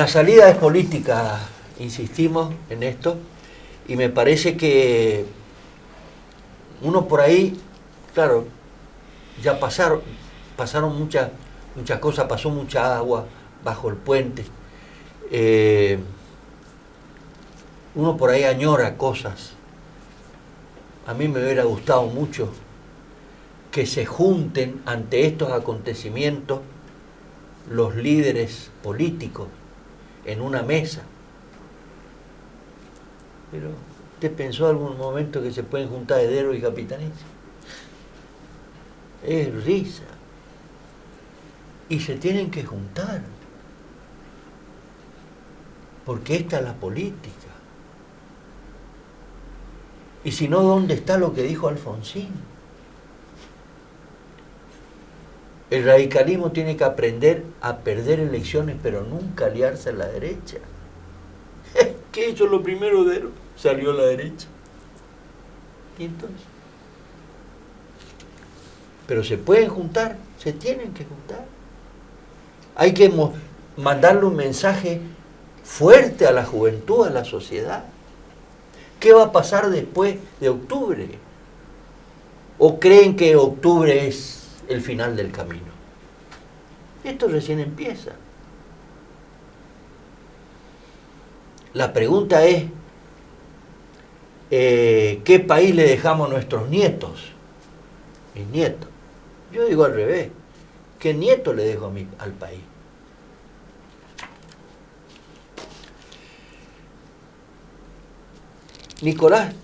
La salida es política, insistimos en esto, y me parece que uno por ahí, claro, ya pasaron muchas cosas, pasó mucha agua bajo el puente. Uno por ahí añora cosas. A mí me hubiera gustado mucho que se junten ante estos acontecimientos los líderes políticos en una mesa. Pero, ¿usted pensó algún momento que se pueden juntar Hedero y Capitanich? Es risa. Y se tienen que juntar. Porque esta es la política. Y si no, ¿dónde está lo que dijo Alfonsín? El radicalismo tiene que aprender a perder elecciones, pero nunca aliarse a la derecha. ¿Qué hizo lo primero de él? Salió a la derecha. ¿Y entonces? Pero se pueden juntar, se tienen que juntar. Hay que mandarle un mensaje fuerte a la juventud, a la sociedad. ¿Qué va a pasar después de octubre? ¿O creen que octubre es el final del camino? Esto recién empieza. La pregunta es, ¿qué país le dejamos a nuestros nietos? Mis nietos. Yo digo al revés. ¿Qué nieto le dejo al país? Nicolás,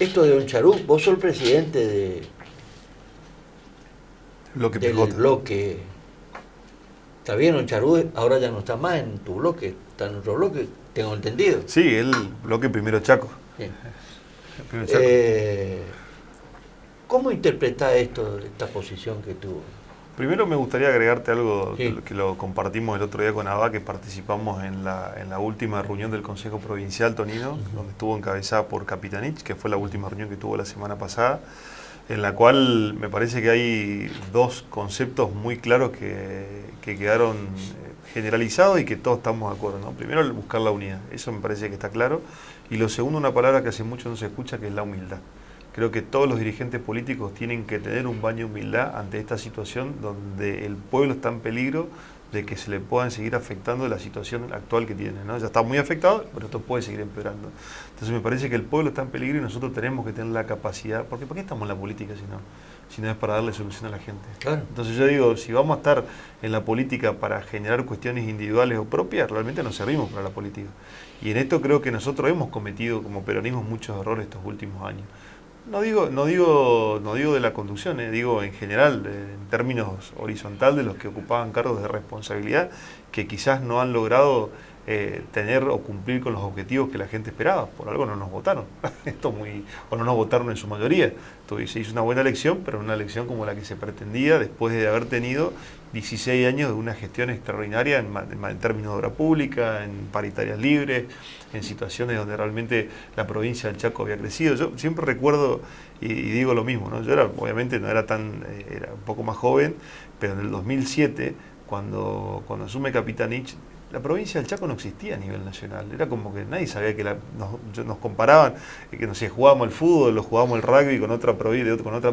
esto de Oncharú, vos sos el presidente del bloque. Está bien, Oncharú ahora ya no está más en tu bloque, está en otro bloque, tengo entendido. Sí, el bloque Primero Chaco. Bien. El Primero Chaco. ¿Cómo interpretás esta posición que tuvo? Primero me gustaría agregarte algo Sí. que lo compartimos el otro día con Abba, que participamos en la última reunión del Consejo Provincial Tonino, donde estuvo encabezada por Capitanich, que fue la última reunión que tuvo la semana pasada, en la cual me parece que hay dos conceptos muy claros que quedaron generalizados y que todos estamos de acuerdo, ¿no? Primero, el buscar la unidad, eso me parece que está claro, y lo segundo, una palabra que hace mucho no se escucha, que es la humildad. Creo que todos los dirigentes políticos tienen que tener un baño de humildad ante esta situación donde el pueblo está en peligro de que se le puedan seguir afectando la situación actual que tiene, ¿no? Ya está muy afectado, pero esto puede seguir empeorando. Entonces me parece que el pueblo está en peligro y nosotros tenemos que tener la capacidad, porque ¿para qué estamos en la política si no es para darle solución a la gente? Claro. Entonces yo digo, si vamos a estar en la política para generar cuestiones individuales o propias, realmente no servimos para la política. Y en esto creo que nosotros hemos cometido como peronismo muchos errores estos últimos años. No digo de la conducción, digo en general, en términos horizontal de los que ocupaban cargos de responsabilidad, que quizás no han logrado tener o cumplir con los objetivos que la gente esperaba. Por algo no nos votaron, o no nos votaron en su mayoría. Entonces, se hizo una buena elección, pero una elección como la que se pretendía después de haber tenido 16 años de una gestión extraordinaria en términos de obra pública, en paritarias libres, en situaciones donde realmente la provincia del Chaco había crecido. Yo siempre recuerdo, y digo lo mismo, ¿no? Yo obviamente no era era un poco más joven, pero en el 2007, cuando asume Capitanich, la provincia del Chaco no existía a nivel nacional. Era como que nadie sabía que nos comparaban, que no sé, jugábamos el fútbol, jugábamos el rugby con otra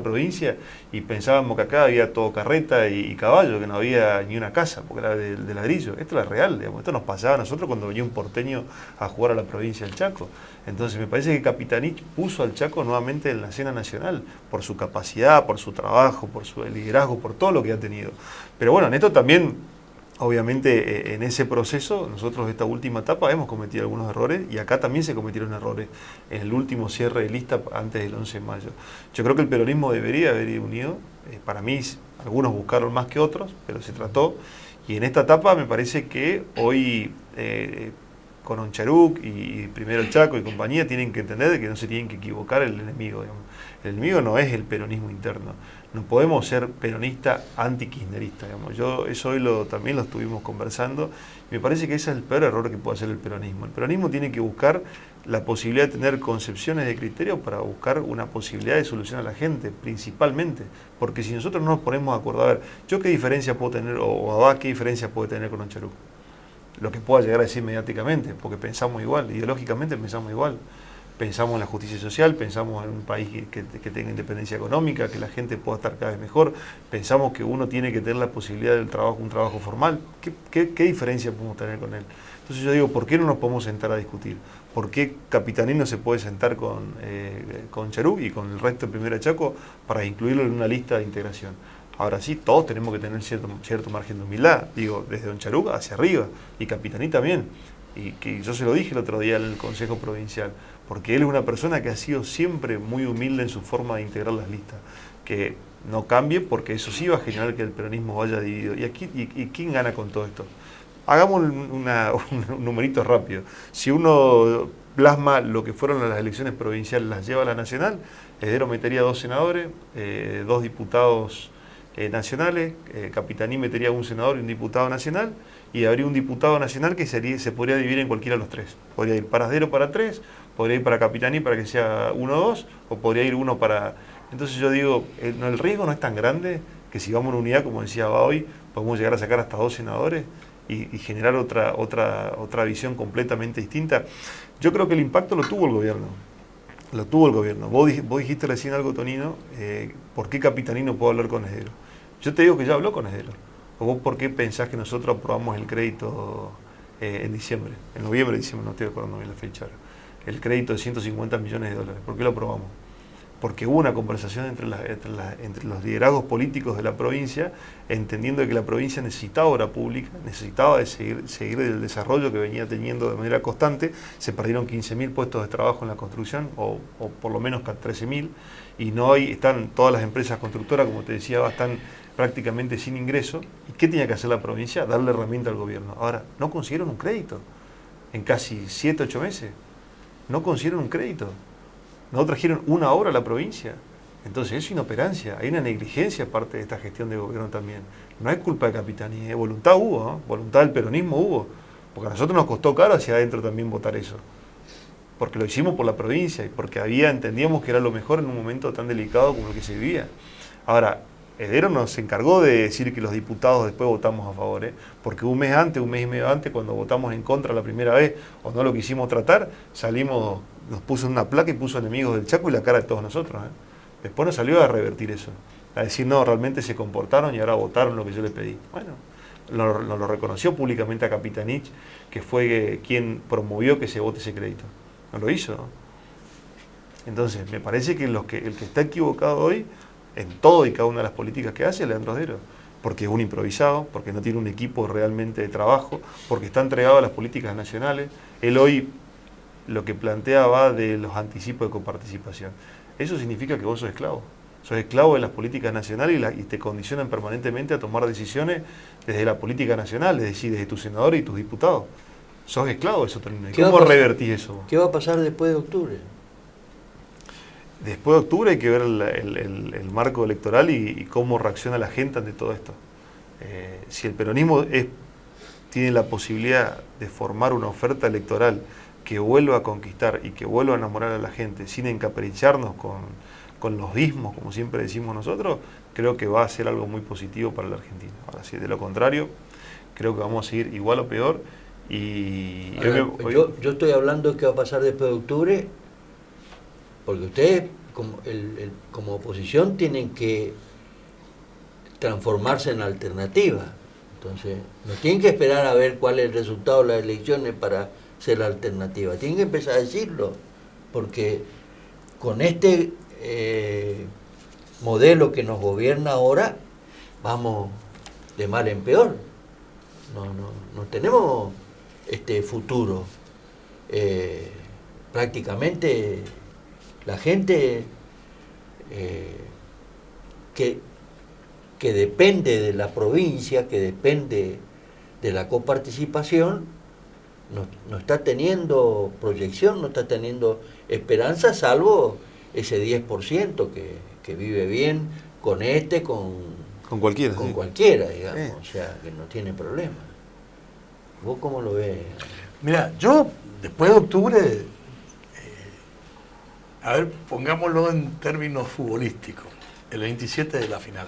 provincia y pensábamos que acá había todo carreta y caballo, que no había ni una casa, porque era de ladrillo. Esto era real, digamos. Esto nos pasaba a nosotros cuando venía un porteño a jugar a la provincia del Chaco. Entonces me parece que Capitanich puso al Chaco nuevamente en la escena nacional, por su capacidad, por su trabajo, por su liderazgo, por todo lo que ha tenido. Pero bueno, en esto también, obviamente, en ese proceso, nosotros esta última etapa hemos cometido algunos errores y acá también se cometieron errores en el último cierre de lista antes del 11 de mayo. Yo creo que el peronismo debería haber ido unido. Para mí, algunos buscaron más que otros, pero se trató. Y en esta etapa me parece que hoy con Oncharuc y primero el Chaco y compañía tienen que entender que no se tienen que equivocar el enemigo. Digamos. El enemigo no es el peronismo interno. No podemos ser peronista anti-kirchnerista. Yo eso hoy también lo estuvimos conversando. Me parece que ese es el peor error que puede hacer el peronismo. El peronismo tiene que buscar la posibilidad de tener concepciones de criterio para buscar una posibilidad de solución a la gente, principalmente. Porque si nosotros no nos ponemos de acuerdo, a ver, yo qué diferencia puedo tener, o Abad qué diferencia puede tener con Oncharuc. Lo que pueda llegar a decir mediáticamente, porque pensamos igual, ideológicamente pensamos igual. Pensamos en la justicia social, pensamos en un país que tenga independencia económica, que la gente pueda estar cada vez mejor, pensamos que uno tiene que tener la posibilidad del trabajo, un trabajo formal. ¿Qué diferencia podemos tener con él? Entonces yo digo, ¿por qué no nos podemos sentar a discutir? ¿Por qué Capitanino se puede sentar con Charuc y con el resto de Primera Chaco para incluirlo en una lista de integración? Ahora sí, todos tenemos que tener cierto margen de humildad, digo, desde Don Charuc hacia arriba, y Capitaní también. Y que yo se lo dije el otro día en el Consejo Provincial, porque él es una persona que ha sido siempre muy humilde en su forma de integrar las listas, que no cambie porque eso sí va a generar que el peronismo vaya dividido. ¿Y quién gana con todo esto? Hagamos un numerito rápido. Si uno plasma lo que fueron las elecciones provinciales, las lleva a la nacional, Heredero metería 2 senadores, 2 diputados nacionales, Capitaní metería un senador y un diputado nacional, y habría un diputado nacional que se podría dividir en cualquiera de los 3. Podría ir para Heredero para 3, podría ir para Capitaní para que sea 1 o 2, o podría ir uno para... Entonces yo digo, el riesgo no es tan grande que si vamos a una unidad, como decía hoy, podemos llegar a sacar hasta 2 senadores y generar otra visión completamente distinta. Yo creo que el impacto lo tuvo el gobierno. Lo tuvo el gobierno. Vos dijiste recién algo, Tonino, ¿por qué Capitaní no puede hablar con Heredero? Yo te digo que ya habló con Heredero. ¿O vos por qué pensás que nosotros aprobamos el crédito en diciembre? En noviembre, diciembre, no estoy acordando bien la fecha. El crédito de 150 millones de dólares. ¿Por qué lo aprobamos? Porque hubo una conversación entre los liderazgos políticos de la provincia, entendiendo que la provincia necesitaba obra pública, necesitaba de seguir el desarrollo que venía teniendo de manera constante. Se perdieron 15.000 puestos de trabajo en la construcción, o por lo menos 13.000, y están todas las empresas constructoras, como te decía, están prácticamente sin ingreso. ¿Y qué tenía que hacer la provincia? Darle herramienta al gobierno. Ahora, no consiguieron un crédito en casi 7, 8 meses. No consiguieron un crédito. No trajeron una obra a la provincia. Entonces es inoperancia, hay una negligencia aparte de esta gestión de gobierno también. No es culpa de Capitaní, voluntad hubo, voluntad del peronismo hubo, porque a nosotros nos costó caro hacia adentro también votar eso. Porque lo hicimos por la provincia y porque entendíamos que era lo mejor en un momento tan delicado como el que se vivía. Ahora, Heredero nos encargó de decir que los diputados después votamos a favor, porque un mes y medio antes, cuando votamos en contra la primera vez o no lo quisimos tratar, nos puso en una placa y puso enemigos del Chaco y la cara de todos nosotros. Después nos salió a revertir eso, a decir no, realmente se comportaron y ahora votaron lo que yo les pedí. Bueno, lo reconoció públicamente a Capitanich, que fue quien promovió que se vote ese crédito. No lo hizo, ¿no? Entonces, me parece que el que está equivocado hoy en todo y cada una de las políticas que hace es Leandro Heredero, porque es un improvisado, porque no tiene un equipo realmente de trabajo, porque está entregado a las políticas nacionales. Él hoy lo que plantea va de los anticipos de coparticipación. Eso significa que vos sos esclavo. Sos esclavo de las políticas nacionales y te condicionan permanentemente a tomar decisiones desde la política nacional, es decir, desde tus senadores y tus diputados. Sos esclavo de eso, Tonino. ¿Cómo revertís eso? ¿Qué va a pasar después de octubre? Después de octubre hay que ver el marco electoral y cómo reacciona la gente ante todo esto. Si el peronismo tiene la posibilidad de formar una oferta electoral que vuelva a conquistar y que vuelva a enamorar a la gente sin encapricharnos con los ismos, como siempre decimos nosotros, creo que va a ser algo muy positivo para la Argentina. Ahora, si de lo contrario, creo que vamos a seguir igual o peor. Yo estoy hablando de qué va a pasar después de octubre, porque ustedes como oposición tienen que transformarse en alternativa. Entonces, no tienen que esperar a ver cuál es el resultado de las elecciones para ser la alternativa. Tienen que empezar a decirlo, porque con este modelo que nos gobierna ahora, vamos de mal en peor. No tenemos futuro. Prácticamente la gente que depende de la provincia, que depende de la coparticipación, no está teniendo proyección, no está teniendo esperanza, salvo ese 10% que vive bien con cualquiera. con Sí. cualquiera, digamos, o sea, que no tiene problema. ¿Vos cómo lo ves? Mira, yo después de octubre, a ver, pongámoslo en términos futbolísticos, el 27 de la final.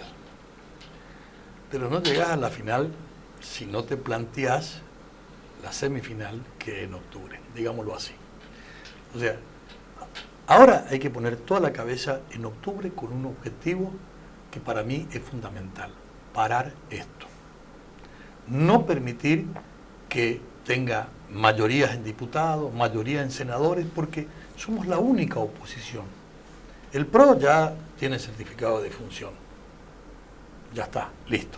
Pero no llegás a la final si no te planteás la semifinal que en octubre, digámoslo así. O sea, ahora hay que poner toda la cabeza en octubre con un objetivo que para mí es fundamental: parar esto. No permitir que tenga mayorías en diputados, mayoría en senadores, porque somos la única oposición. El PRO ya tiene certificado de defunción. Ya está, listo.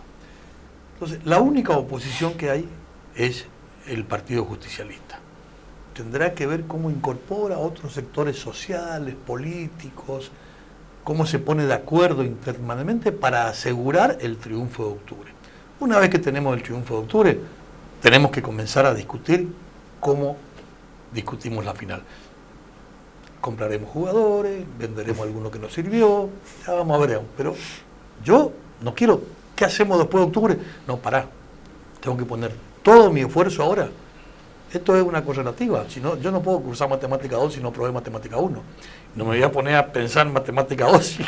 Entonces, la única oposición que hay es el Partido Justicialista. Tendrá que ver cómo incorpora otros sectores sociales, políticos, cómo se pone de acuerdo internamente para asegurar el triunfo de octubre. Una vez que tenemos el triunfo de octubre, tenemos que comenzar a discutir cómo discutimos la final. Compraremos jugadores, venderemos alguno que nos sirvió, ya vamos a ver. Pero yo no quiero, ¿qué hacemos después de octubre? No, pará, tengo que poner todo mi esfuerzo ahora. Esto es una correlativa, si no, yo no puedo cursar matemática 2 si no probé matemática 1. No me voy a poner a pensar en matemática 2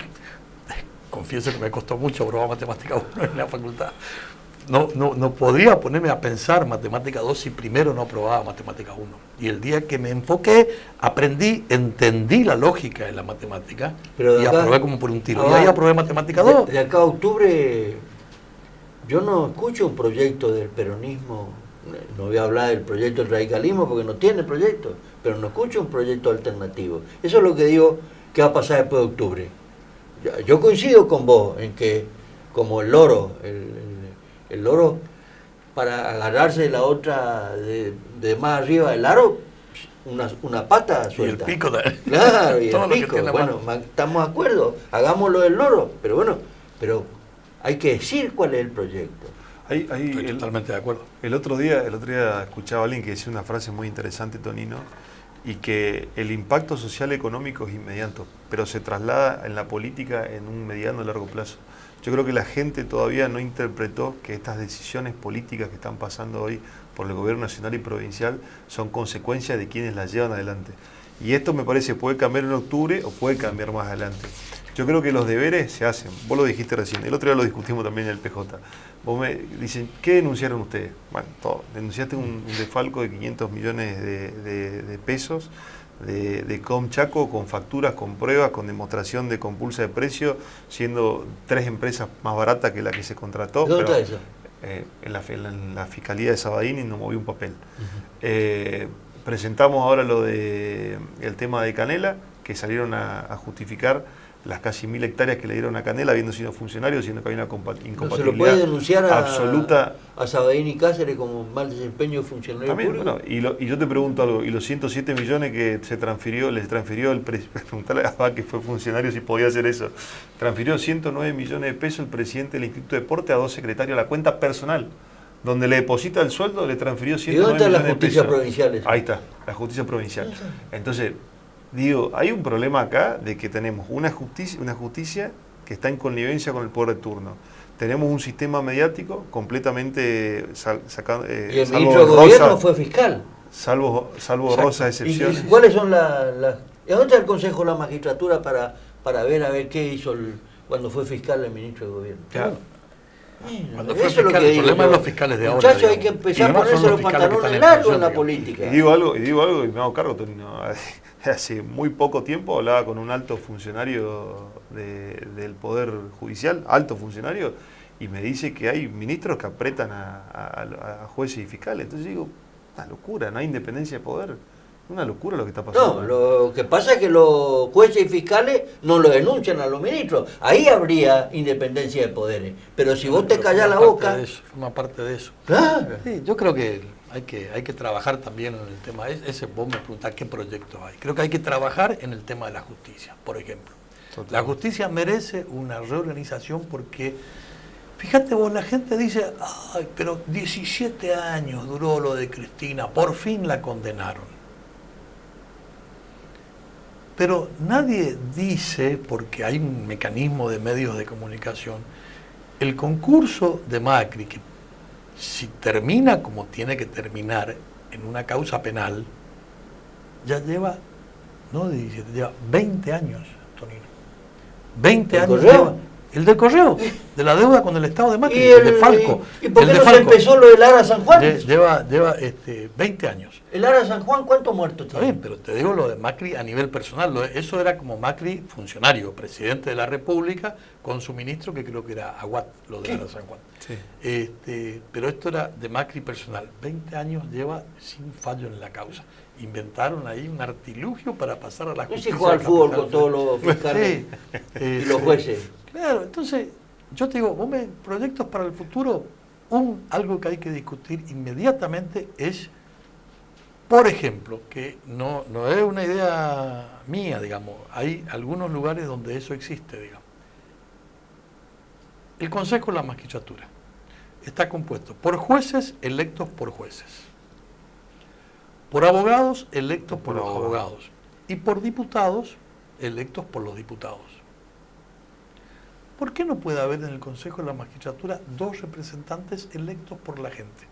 confieso que me costó mucho probar matemática 1 en la facultad. No podría ponerme a pensar matemática 2 si primero no probaba matemática 1. Y el día que me enfoqué, aprendí, entendí la lógica de la matemática y aprobé como por un tiro. Y ahí aprobé matemática 2. De acá a octubre, yo no escucho un proyecto del peronismo, no voy a hablar del proyecto del radicalismo porque no tiene proyecto, pero no escucho un proyecto alternativo. Eso es lo que digo que va a pasar después de octubre. Yo coincido con vos en que, como el loro, el loro, para agarrarse de la otra, de más arriba del aro, una pata suelta. Y el pico también. Claro, y todo el lo que pico. tiene Bueno, estamos de acuerdo, hagámoslo del loro, pero bueno, pero hay que decir cuál es el proyecto. Estoy totalmente de acuerdo. El otro día escuchaba a alguien que decía una frase muy interesante, Tonino, y que el impacto social económico es inmediato, pero se traslada en la política en un mediano y largo plazo. Yo creo que la gente todavía no interpretó que estas decisiones políticas que están pasando hoy por el gobierno nacional y provincial son consecuencias de quienes las llevan adelante. Y esto me parece puede cambiar en octubre o puede cambiar más adelante. Yo creo que los deberes se hacen. Vos lo dijiste recién, el otro día lo discutimos también en el PJ. Vos me dicen, ¿qué denunciaron ustedes? Bueno, todo. Denunciaste un desfalco de 500 millones de pesos de Comchaco con facturas, con pruebas, con demostración de compulsa de precio, siendo 3 empresas más baratas que la que se contrató. ¿Dónde está eso? En la Fiscalía de Sabadini no movió un papel. Presentamos ahora el tema de Canela, que salieron a justificar las casi 1000 hectáreas que le dieron a Canela, habiendo sido funcionario, siendo que había una incompatibilidad ¿No se lo puede denunciar absoluta a Sabadini y Cáceres como mal desempeño de funcionario también, público? Bueno, y yo te pregunto algo, y los 107 millones que les transfirió el presidente, preguntarle a Abad, que fue funcionario, si podía hacer eso, transfirió 109 millones de pesos el presidente del Instituto de Deporte a 2 secretarios a la cuenta personal, donde le deposita el sueldo, le transfirió 109 millones de pesos. ¿Y dónde está la justicia provincial? Ahí está, la justicia provincial. Entonces, digo, hay un problema acá de que tenemos una justicia que está en connivencia con el poder de turno. Tenemos un sistema mediático completamente sacado. Y el ministro de Gobierno fue fiscal. Salvo rosas excepciones. ¿Y cuáles son las... ¿Dónde está el Consejo de la Magistratura para ver qué hizo cuando fue fiscal el ministro de Gobierno? Claro. Cuando fue fiscal, el problema es los fiscales de ahora. Muchachos, hay que empezar a ponerse los pantalones largos en la política. Y digo algo y me hago cargo, Tonino. Hace muy poco tiempo hablaba con un alto funcionario del Poder Judicial, alto funcionario, y me dice que hay ministros que apretan a jueces y fiscales. Entonces digo, una locura, no hay independencia de poder. Una locura lo que está pasando. No, lo que pasa es que los jueces y fiscales no lo denuncian a los ministros. Ahí habría independencia de poderes. Pero si vos te callás la boca... Forma parte de eso. Claro. Sí, yo creo que hay que trabajar también en el tema. Vos me preguntás qué proyectos hay. Creo que hay que trabajar en el tema de la justicia, por ejemplo. Totalmente. La justicia merece una reorganización porque Fíjate vos, la gente dice, ay, pero 17 años duró lo de Cristina, por fin la condenaron. Pero nadie dice, porque hay un mecanismo de medios de comunicación, el concurso de Macri, que si termina como tiene que terminar en una causa penal, ya lleva, no 17, lleva 20 años, Tonino. 20 años lleva. El del correo, de la deuda con el Estado de Macri, el de Falco. ¿Y por qué no Falco. se empezó lo del Ara San Juan? Lleva 20 años. ¿El Ara San Juan cuántos muertos Está tiene? bien, pero te digo lo de Macri a nivel personal. Eso era como Macri funcionario, presidente de la República, con su ministro, que creo que era Aguat, lo de Ara San Juan. Sí. Pero esto era de Macri personal. 20 años lleva sin fallo en la causa. Inventaron ahí un artilugio para pasar a la justicia. Sí, juega al fútbol con todos los fiscales y los jueces. Claro, entonces yo te digo, proyectos para el futuro, algo que hay que discutir inmediatamente es, por ejemplo, que no es una idea mía, digamos, hay algunos lugares donde eso existe, digamos. El Consejo de la Magistratura está compuesto por jueces electos por jueces, por abogados electos por los abogados y por diputados electos por los diputados. ¿Por qué no puede haber en el Consejo de la Magistratura 2 representantes electos por la gente?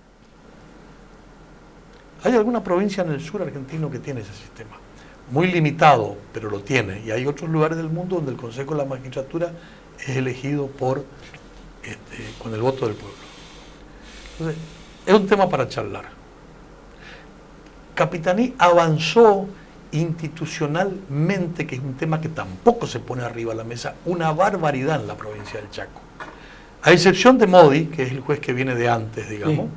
Hay alguna provincia en el sur argentino que tiene ese sistema. Muy limitado, pero lo tiene. Y hay otros lugares del mundo donde el Consejo de la Magistratura es elegido con el voto del pueblo. Entonces, es un tema para charlar. Capitaní avanzó institucionalmente, que es un tema que tampoco se pone arriba de la mesa, una barbaridad en la provincia del Chaco. A excepción de Modi, que es el juez que viene de antes, digamos, sí.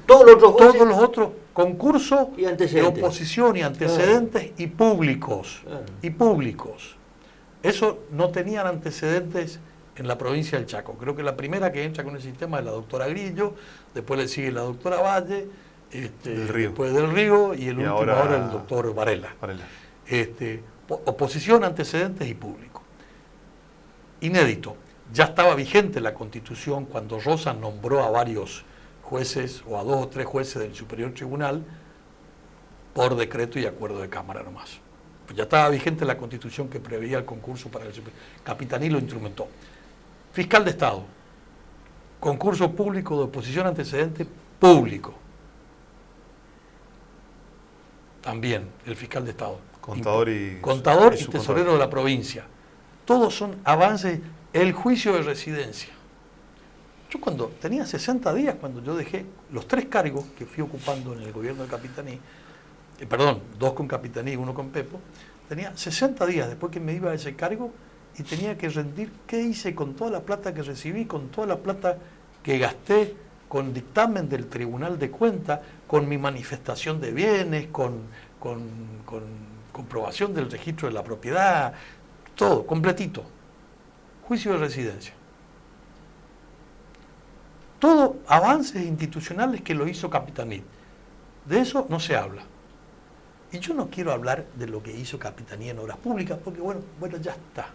Todos los otros concursos de oposición y antecedentes y públicos. Y públicos. Eso no tenían antecedentes en la provincia del Chaco. Creo que la primera que entra con el sistema es la doctora Grillo, después le sigue la doctora Valle, después del Río y último ahora el doctor Varela. Oposición, antecedentes y público. Inédito. Ya estaba vigente la Constitución cuando Rosas nombró a varios jueces o a 2 o 3 jueces del Superior Tribunal por decreto y acuerdo de Cámara nomás. Pues ya estaba vigente la Constitución que preveía el concurso para el Superior. Capitaní lo instrumentó. Fiscal de Estado. Concurso público de oposición, antecedente público. También el fiscal de Estado. Contador y tesorero de la provincia. Todos son avances. El juicio de residencia. Yo cuando tenía 60 días, cuando yo dejé los 3 cargos que fui ocupando en el gobierno de Capitaní, 2 con Capitaní y 1 con Pepo, tenía 60 días después que me iba a ese cargo y tenía que rendir qué hice con toda la plata que recibí, con toda la plata que gasté, con dictamen del Tribunal de Cuentas, con mi manifestación de bienes, con comprobación del registro de la propiedad, todo, completito. Juicio de residencia. Todo avances institucionales que lo hizo Capitaní. De eso no se habla. Y yo no quiero hablar de lo que hizo Capitaní en obras públicas, porque bueno, ya está.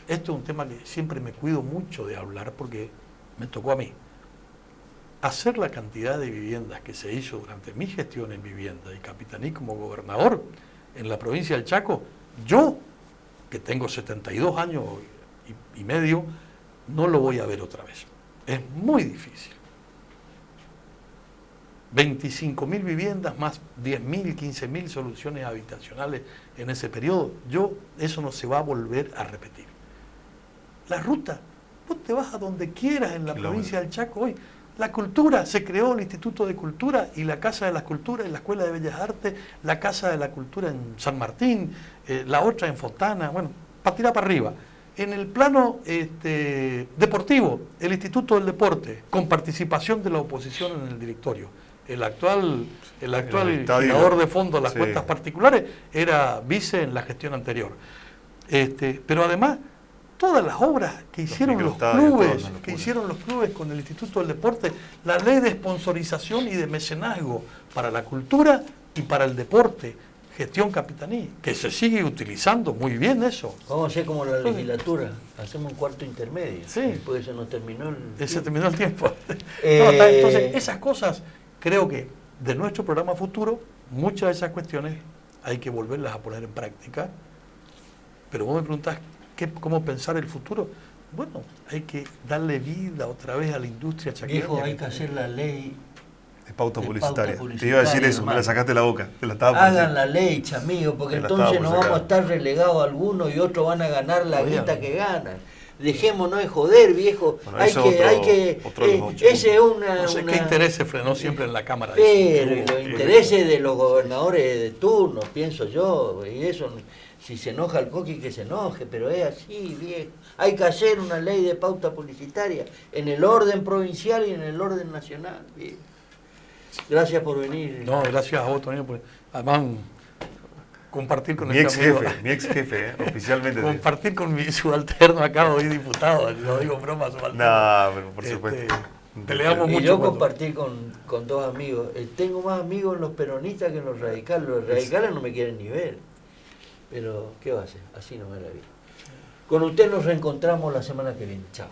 Esto es un tema que siempre me cuido mucho de hablar, porque me tocó a mí. Hacer la cantidad de viviendas que se hizo durante mi gestión en vivienda y Capitaní como gobernador en la provincia del Chaco, yo, que tengo 72 años y medio, no lo voy a ver otra vez. Es muy difícil. 25.000 viviendas más 10.000, 15.000 soluciones habitacionales en ese periodo. Eso no se va a volver a repetir. La ruta, vos te vas a donde quieras en la provincia del Chaco hoy. La cultura, se creó el Instituto de Cultura y la Casa de las Culturas y la Escuela de Bellas Artes, la Casa de la Cultura en San Martín, la otra en Fontana, bueno, para tirar para arriba. En el plano deportivo, el Instituto del Deporte, con participación de la oposición en el directorio. El actual fiador de fondo de las cuentas particulares era vice en la gestión anterior. Pero además, todas las obras que hicieron los clubes con el Instituto del Deporte, la ley de sponsorización y de mecenazgo para la cultura y para el deporte, gestión capitaní, que se sigue utilizando muy bien eso. Vamos a hacer como la legislatura, hacemos un cuarto intermedio. Sí. Después se nos terminó el... Se terminó el tiempo. Entonces, esas cosas, creo que de nuestro programa futuro, muchas de esas cuestiones hay que volverlas a poner en práctica. Pero vos me preguntás, ¿cómo pensar el futuro? Bueno, hay que darle vida otra vez a la industria chaqueña. Viejo, hay que hacer la ley de pauta de publicitaria. pauta Te iba a decir publicitaria, eso, me la hermano. sacaste de la boca. Te la estaba por Hagan decir. la ley, chamigo, porque Me la entonces estaba nos por vamos a sacar. estar relegados algunos y otros van a ganar la Oigan. guita que ganan. Dejémonos de joder, viejo. Bueno, hay eso que, otro de los ocho ese es una... No sé qué interés se frenó siempre en la Cámara. Pero y los intereses de los gobernadores de turno, pienso yo, y eso, si se enoja el coqui que se enoje, pero es así, viejo. Hay que hacer una ley de pauta publicitaria en el orden provincial y en el orden nacional, viejo. Gracias por venir. No, gracias a vos, Tonino, por además compartir con Mi este ex amigo. jefe, oficialmente. Compartir con mi subalterno acá, hoy diputado, lo digo en broma, subalterno. No, pero por supuesto. Peleamos Y mucho. yo cuando- compartí con dos amigos. Tengo más amigos en los peronistas que en los radicales. Los radicales no me quieren ni ver. Pero, ¿qué va a hacer? Así no me la vida. Con usted nos reencontramos la semana que viene. Chao.